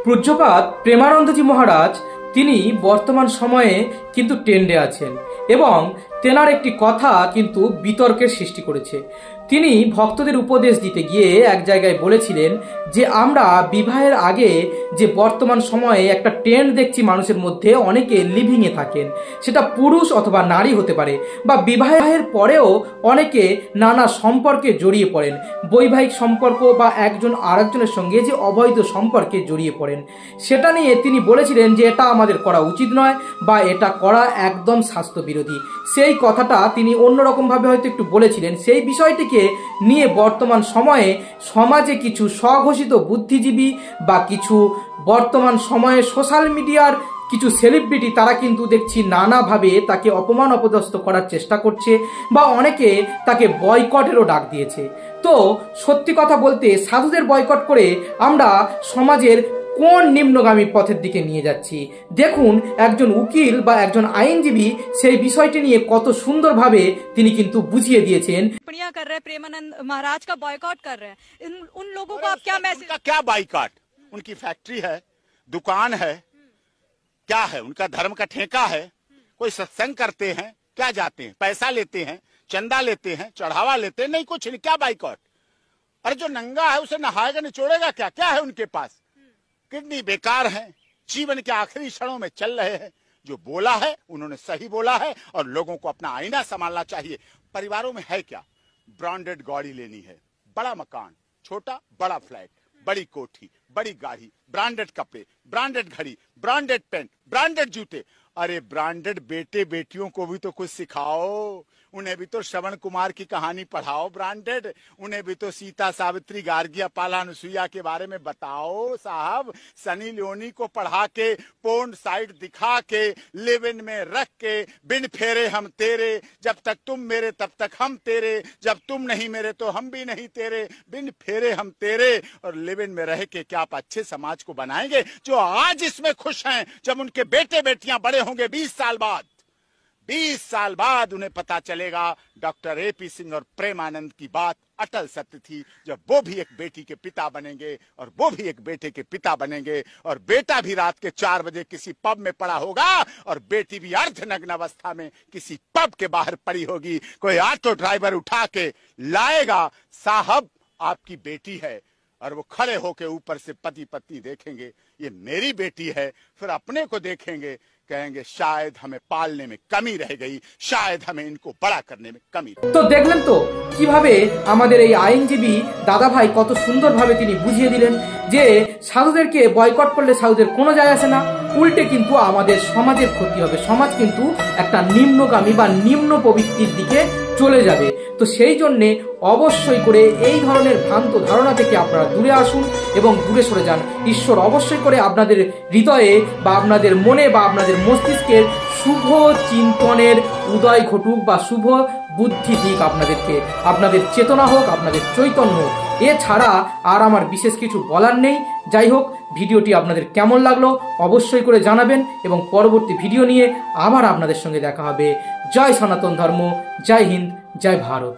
পূজ্যপাদ প্রেমানন্দজি মহারাজ তিনি বর্তমান সময়ে কিন্তু ট্রেন্ডে আছেন এবং তেনার একটি কথা কিন্তু বিতর্কের সৃষ্টি করেছে। তিনি ভক্তদের উপদেশ দিতে গিয়ে এক জায়গায় বলেছিলেন যে আমরা বিবাহের আগে যে বর্তমান সময়ে একটা ট্রেন্ড দেখছি মানুষের মধ্যে, অনেকে লিভিংয়ে থাকেন, সেটা পুরুষ অথবা নারী হতে পারে, বা বিবাহের পরেও অনেকে নানা সম্পর্কে জড়িয়ে পড়েন, বৈবাহিক সম্পর্ক বা একজন আরেকজনের সঙ্গে যে অবৈধ সম্পর্কে জড়িয়ে পড়েন, সেটা নিয়ে তিনি বলেছিলেন যে এটা আমাদের করা উচিত নয় বা এটা করা একদম স্বাস্থ্যবিরোধী। সেই কথাটা তিনি অন্যরকমভাবে হয়তো একটু বলেছিলেন। সেই বিষয়টিকে নিয়ে বর্তমান সময়ে সমাজে কিছু স্বঘোষিত বুদ্ধিজীবী বা কিছু বর্তমান সময়ে সোশ্যাল মিডিয়ার কিছু সেলিব্রিটি তারা কিন্তু দেখছি নানাভাবে তাকে অপমান অপদস্থ করার চেষ্টা করছে বা অনেকে তাকে বয়কটেরও ডাক দিয়েছে। তো সত্যি কথা বলতে সাধুদের বয়কট করে আমরা সমাজের কোন নিম্নগামী পথের দিকে নিয়ে যাচ্ছি। দেখুন, একজন উকিল বা একজন আইনজীবী সেই বিষয়টি নিয়ে কত সুন্দরভাবে তিনি কিন্তু বুঝিয়ে দিয়েছেন। कर रहे प्रेमानंद महाराज का बॉयकॉट कर रहे हैं, उन लोगों को आप क्या मैसेज? क्या बॉयकॉट? उनकी फैक्ट्री है, दुकान है, क्या है? उनका धर्म का ठेका है। कोई सत्संग करते हैं, क्या जाते हैं, पैसा लेते हैं, चंदा लेते हैं, चढ़ावा लेते हैं, नहीं कुछ नहीं। क्या बॉयकॉट? अरे जो नंगा है उसे नहाएगा निचोड़ेगा क्या? क्या है उनके पास? किडनी बेकार है, जीवन के आखिरी क्षणों में चल रहे हैं। जो बोला है उन्होंने सही बोला है और लोगों को अपना आईना संभालना चाहिए। परिवारों में है क्या? ब्रांडेड गाड़ी लेनी है, बड़ा मकान, छोटा बड़ा फ्लैट, बड़ी कोठी, बड़ी गाड़ी, ब्रांडेड कपड़े, ब्रांडेड घड़ी, ब्रांडेड पेंट, ब्रांडेड जूते। अरे ब्रांडेड बेटे बेटियों को भी तो कुछ सिखाओ, उन्हें भी तो श्रवण कुमार की कहानी पढ़ाओ ब्रांडेड, उन्हें भी तो सीता सावित्री गार्गी अपाला अनुसुईया के बारे में बताओ साहब। सनी लियोनी को पढ़ा के पोर्न साइट दिखा के लिव इन में रख के बिन फेरे हम तेरे, जब तक तुम मेरे तब तक हम तेरे, जब तुम नहीं मेरे तो हम भी नहीं तेरे, बिन फेरे हम तेरे। और लिव इन में रह के क्या आप अच्छे समाज को बनाएंगे? जो आज इसमें खुश हैं, जब उनके बेटे बेटियां बड़े होंगे 20 साल बाद, 20 साल बाद उन्हें पता चलेगा डॉक्टर एपी सिंह और प्रेमानंद की बात अटल सत्य थी। जब वो भी एक बेटी के पिता बनेंगे और वो भी एक बेटे के पिता बनेंगे और बेटा भी रात के 4 बजे किसी पब में पड़ा होगा और बेटी भी अर्धनग्न अवस्था में किसी पब के बाहर पड़ी होगी, कोई ऑटो ड्राइवर उठा के लाएगा, साहब आपकी बेटी है, और वो खड़े होके ऊपर से पति पत्नी देखेंगे ये मेरी बेटी है, फिर अपने को देखेंगे, कहेंगे शायद हमें पालने में कमी रह गई, शायद हमें इनको बड़ा करने में कमी। তো দেখলেন তো কিভাবে আমাদের এই আইনজীবী দাদা ভাই কত সুন্দরভাবে তিনি বুঝিয়ে দিলেন যে সাধুদেরকে বয়কট করলে সাধুদের কোনো যায় আসে না, উল্টে কিন্তু আমাদের সমাজের ক্ষতি হবে, সমাজ কিন্তু একটা নিম্নগামী বা নিম্ন প্রবৃত্তির দিকে চলে যাবে। তো সেই জন্যে অবশ্যই করে এই ধরনের ভ্রান্ত ধারণা থেকে আপনারা দূরে আসুন এবং দূরে সরে যান। ঈশ্বর অবশ্যই করে আপনাদের হৃদয়ে বা আপনাদের মনে বা আপনাদের মস্তিষ্কের শুভ চিন্তনের উদয় ঘটুক বা শুভ বুদ্ধি দিক আপনাদেরকে, আপনাদের চেতনা হোক, আপনাদের চৈতন্য হোক। এছাড়া আর আমার বিশেষ কিছু বলার নেই। যাই হোক, ভিডিওটি আপনাদের কেমন লাগলো অবশ্যই করে জানাবেন এবং পরবর্তী ভিডিও নিয়ে আবার আপনাদের সঙ্গে দেখা হবে। জয় সনাতন ধর্ম, জয় হিন্দ, জয় ভারত।